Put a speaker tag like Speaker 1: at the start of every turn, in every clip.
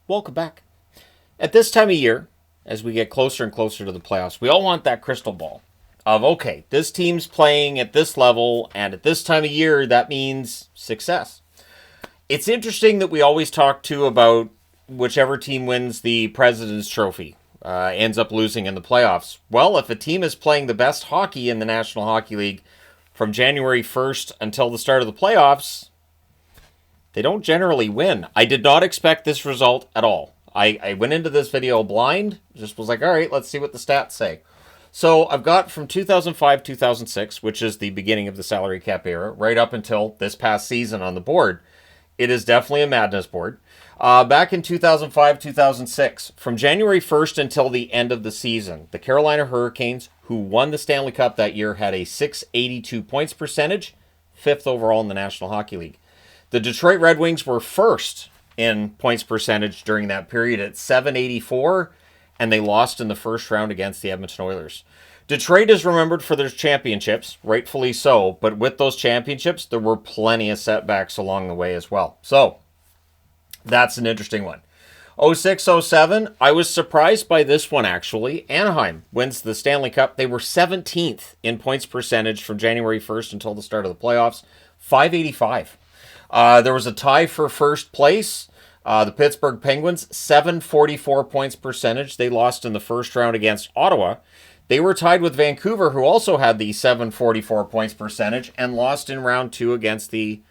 Speaker 1: welcome back. At this time of year, as we get closer and closer to the playoffs, we all want that crystal ball of, okay, this team's playing at this level, and at this time of year, that means success. It's interesting that we always talk too about whichever team wins the President's Trophy ends up losing in the playoffs. Well, if a team is playing the best hockey in the National Hockey League from January 1st until the start of the playoffs, they don't generally win. I did not expect this result at all. I went into this video blind, just was like, all right, let's see what the stats say. So I've got from 2005-2006, which is the beginning of the salary cap era, right up until this past season on the board. It is definitely a madness board. Back in 2005-2006, from January 1st until the end of the season, the Carolina Hurricanes, who won the Stanley Cup that year, had a .682 points percentage, 5th overall in the National Hockey League. The Detroit Red Wings were first in points percentage during that period at .784, and they lost in the first round against the Edmonton Oilers. Detroit is remembered for their championships, rightfully so, but with those championships, there were plenty of setbacks along the way as well. So, that's an interesting one. 06-07, I was surprised by this one, actually. Anaheim wins the Stanley Cup. They were 17th in points percentage from January 1st until the start of the playoffs, .585. There was a tie for first place. The Pittsburgh Penguins, .744 points percentage. They lost in the first round against Ottawa. They were tied with Vancouver, who also had the .744 points percentage, and lost in round 2 against the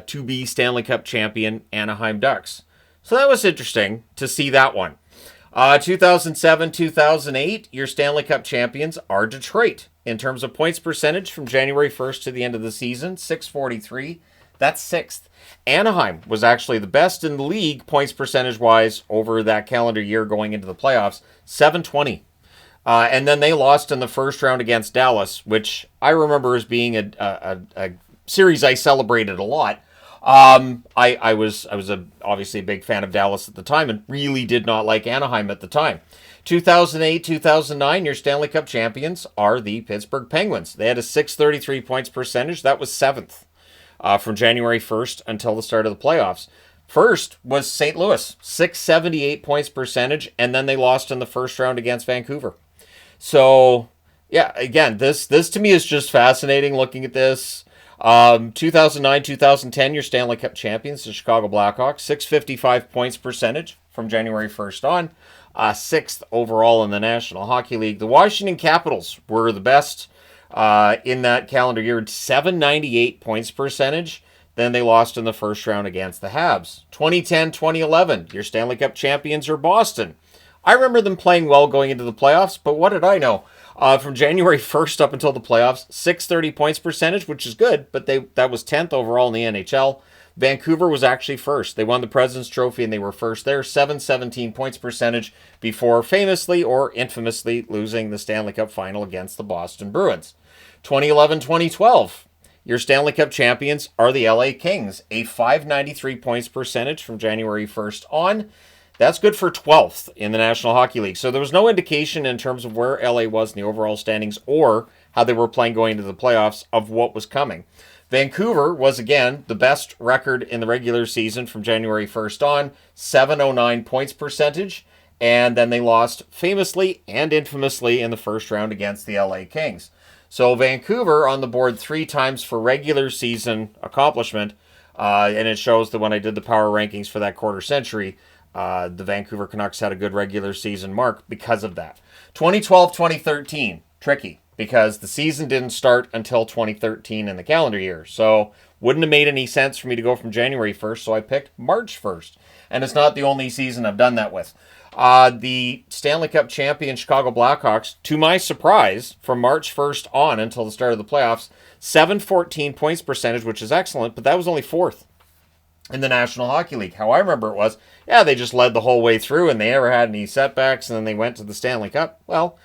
Speaker 1: to-be Stanley Cup champion Anaheim Ducks. So that was interesting to see that one. 2007-2008, your Stanley Cup champions are Detroit. In terms of points percentage from January 1st to the end of the season, .643. That's 6th. Anaheim was actually the best in the league points percentage-wise over that calendar year going into the playoffs, .720. And then they lost in the first round against Dallas, which I remember as being a series I celebrated a lot. I was obviously a big fan of Dallas at the time and really did not like Anaheim at the time. 2008-2009, your Stanley Cup champions are the Pittsburgh Penguins. They had a .633 points percentage. That was 7th. From January 1st until the start of the playoffs. First was St. Louis, .678 points percentage, and then they lost in the first round against Vancouver. So, yeah, again, this to me is just fascinating looking at this. 2009-2010, your Stanley Cup champions, the Chicago Blackhawks, .655 points percentage from January 1st on. 6th overall in the National Hockey League. The Washington Capitals were the best in that calendar year, .798 points percentage. Then they lost in the first round against the Habs. 2010-2011, your Stanley Cup champions are Boston. I remember them playing well going into the playoffs, but what did I know? From January 1st up until the playoffs, .630 points percentage, which is good, but that was 10th overall in the NHL. Vancouver was actually first. They won the President's Trophy and they were first there, .717 points percentage, before famously or infamously losing the Stanley Cup final against the Boston Bruins. 2011-2012, your Stanley Cup champions are the LA Kings, a .593 points percentage from January 1st on. That's good for 12th in the National Hockey League. So there was no indication in terms of where LA was in the overall standings or how they were playing going into the playoffs of what was coming. Vancouver was, again, the best record in the regular season from January 1st on, .709 points percentage, and then they lost famously and infamously in the first round against the LA Kings. So Vancouver on the board 3 times for regular season accomplishment, and it shows that when I did the power rankings for that quarter century, the Vancouver Canucks had a good regular season mark because of that. 2012-2013, tricky, because the season didn't start until 2013 in the calendar year. So wouldn't have made any sense for me to go from January 1st, so I picked March 1st. And it's not the only season I've done that with. The Stanley Cup champion Chicago Blackhawks, to my surprise, from March 1st on until the start of the playoffs, .714 points percentage, which is excellent, but that was only 4th in the National Hockey League. How I remember it was, they just led the whole way through and they never had any setbacks, and then they went to the Stanley Cup. Well,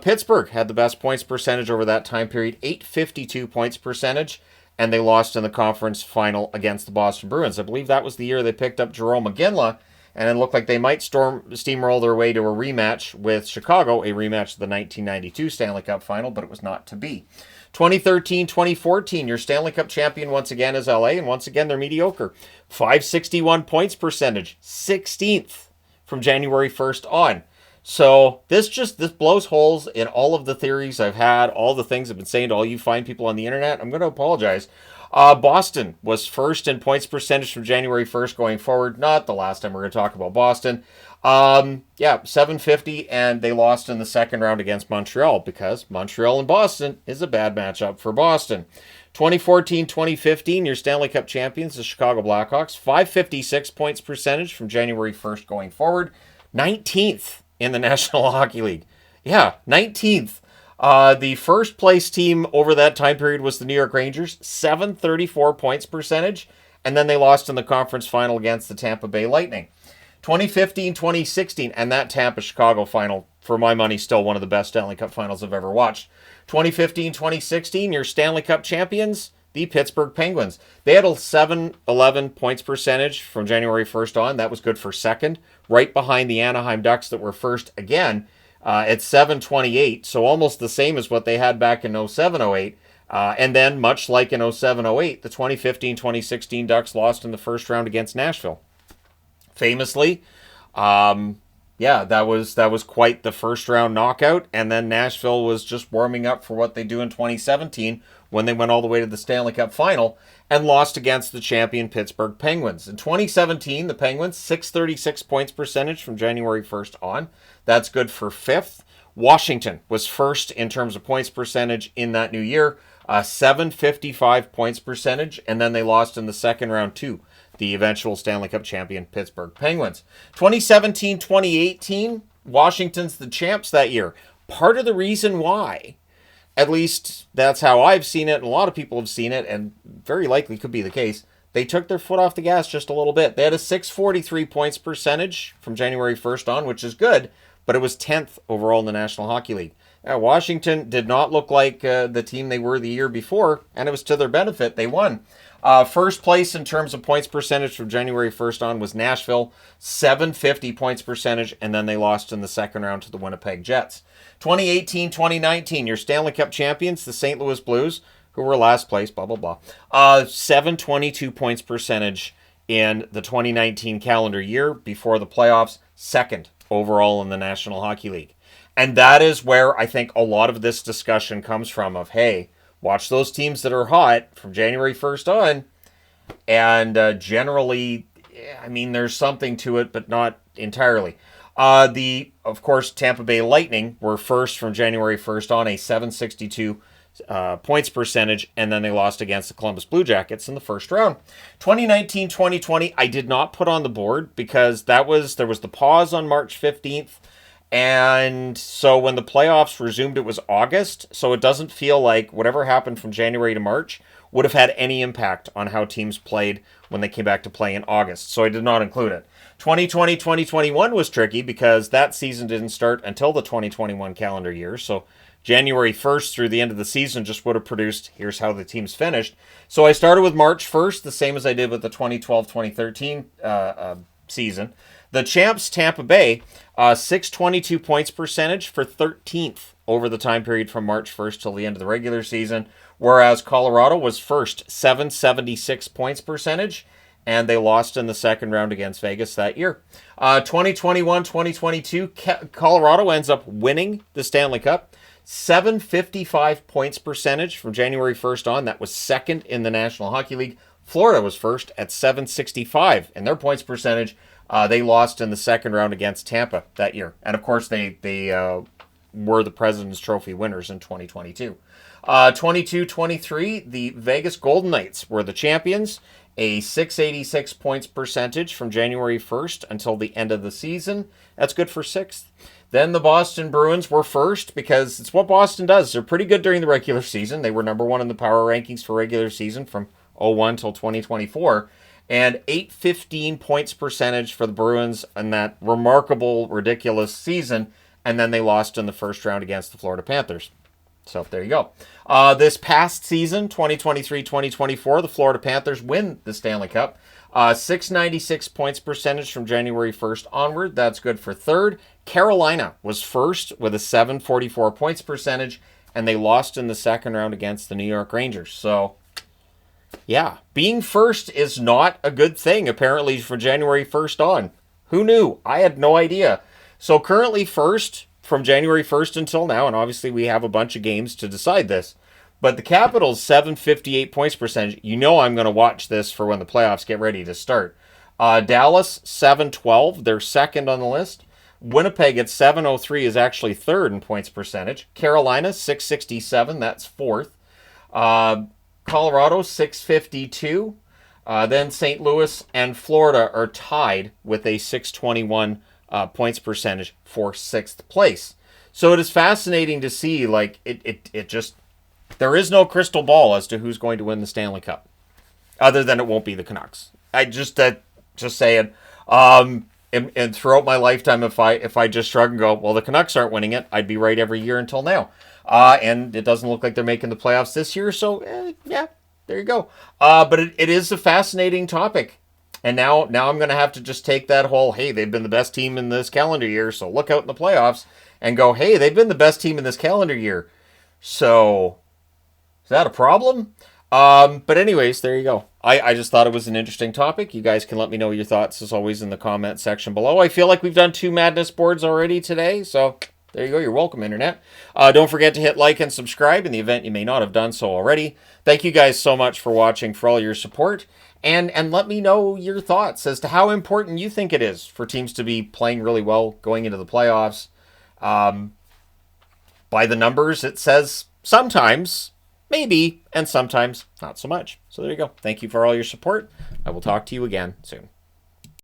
Speaker 1: Pittsburgh had the best points percentage over that time period, .852 points percentage, and they lost in the conference final against the Boston Bruins. I believe that was the year they picked up Jarome Iginla, and it looked like they might steamroll their way to a rematch with Chicago, a rematch of the 1992 Stanley Cup final, but it was not to be. 2013-2014, your Stanley Cup champion once again is LA, and once again they're mediocre. 561 points percentage, 16th from January 1st on. So this blows holes in all of the theories I've had, all the things I've been saying to all you fine people on the internet. I'm going to apologize. Boston was first in points percentage from January 1st going forward. Not the last time we're going to talk about Boston. 750, and they lost in the second round against Montreal because Montreal and Boston is a bad matchup for Boston. 2014-2015, your Stanley Cup champions, the Chicago Blackhawks, 556 points percentage from January 1st going forward. 19th in the National Hockey League. Yeah, 19th. The first place team over that time period was the New York Rangers, 734 points percentage, and then they lost in the conference final against the Tampa Bay Lightning. 2015-2016, and that Tampa-Chicago final, for my money, still one of the best Stanley Cup finals I've ever watched. 2015-2016, your Stanley Cup champions, the Pittsburgh Penguins. They had a 711 points percentage from January 1st on. That was good for second, right behind the Anaheim Ducks that were first again at 728, so almost the same as what they had back in 07-08. And then, much like in 07-08, the 2015-2016 Ducks lost in the first round against Nashville. Famously, that was quite the first round knockout, and then Nashville was just warming up for what they do in 2017 when they went all the way to the Stanley Cup final and lost against the champion Pittsburgh Penguins. In 2017, the Penguins, 636 points percentage from January 1st on. That's good for fifth. Washington was first in terms of points percentage in that new year, 755 points percentage, and then they lost in the second round to the eventual Stanley Cup champion Pittsburgh Penguins. 2017-2018, Washington's the champs that year. Part of the reason why, at least that's how I've seen it, and a lot of people have seen it, and very likely could be the case, they took their foot off the gas just a little bit. They had a 643 points percentage from January 1st on, which is good, but it was 10th overall in the National Hockey League. Now, Washington did not look like the team they were the year before, and it was to their benefit. They won. First place in terms of points percentage from January 1st on was Nashville, 750 points percentage, and then they lost in the second round to the Winnipeg Jets. 2018-2019, your Stanley Cup champions, the St. Louis Blues, who were last place, blah, blah, blah. 722 points percentage in the 2019 calendar year before the playoffs, second overall in the National Hockey League. And that is where I think a lot of this discussion comes from of, hey, watch those teams that are hot from January 1st on, and generally, I mean, there's something to it, but not entirely. Of course, Tampa Bay Lightning were first from January 1st on, a 762 points percentage, and then they lost against the Columbus Blue Jackets in the first round. 2019-2020, I did not put on the board because there was the pause on March 15th, and so when the playoffs resumed, it was August, so it doesn't feel like whatever happened from January to March would have had any impact on how teams played when they came back to play in August, so I did not include it. 2020-2021 was tricky because that season didn't start until the 2021 calendar year, so January 1st through the end of the season just would have produced, here's how the teams finished. So I started with March 1st, the same as I did with the 2012-2013 season. The champs, Tampa Bay, 622 points percentage for 13th over the time period from March 1st till the end of the regular season, whereas Colorado was first, 776 points percentage, and they lost in the second round against Vegas that year. 2021-2022, Colorado ends up winning the Stanley Cup. 755 points percentage from January 1st on. That was second in the National Hockey League. Florida was first at 765 in their points percentage. They lost in the second round against Tampa that year. And of course, they were the President's Trophy winners in 2022. 22-23, the Vegas Golden Knights were the champions. A 686 points percentage from January 1st until the end of the season. That's good for sixth. Then the Boston Bruins were first because it's what Boston does. They're pretty good during the regular season. They were number one in the power rankings for regular season from 01 till 2024. And 815 points percentage for the Bruins in that remarkable, ridiculous season. And then they lost in the first round against the Florida Panthers. So there you go. This past season, 2023-2024, the Florida Panthers win the Stanley Cup. 696 points percentage from January 1st onward. That's good for third. Carolina was first with a 744 points percentage. and they lost in the second round against the New York Rangers. So, yeah, being first is not a good thing, apparently, for January 1st on. Who knew? I had no idea. So currently first from January 1st until now, and obviously we have a bunch of games to decide this, but the Capitals, 758 points percentage. You know I'm going to watch this for when the playoffs get ready to start. Dallas, 712. They're second on the list. Winnipeg at 703 is actually third in points percentage. Carolina, 667. That's fourth. Colorado, 652. Then St. Louis and Florida are tied with a 621 points percentage for sixth place. So it is fascinating to see, like, it just, there is no crystal ball as to who's going to win the Stanley Cup, other than it won't be the Canucks. I just saying. And throughout my lifetime, if I just shrug and go, well, the Canucks aren't winning it, I'd be right every year until now. And it doesn't look like they're making the playoffs this year, so yeah, there you go. But it is a fascinating topic. And now I'm going to have to just take that whole, hey, they've been the best team in this calendar year, so look out in the playoffs, and go, hey, they've been the best team in this calendar year. So, is that a problem? But anyways, there you go. I just thought it was an interesting topic. You guys can let me know your thoughts, as always, in the comment section below. I feel like we've done 2 Madness boards already today, so there you go. You're welcome, Internet. Don't forget to hit like and subscribe in the event you may not have done so already. Thank you guys so much for watching, for all your support. And let me know your thoughts as to how important you think it is for teams to be playing really well going into the playoffs. By the numbers, it says sometimes, maybe, and sometimes not so much. So there you go. Thank you for all your support. I will talk to you again soon.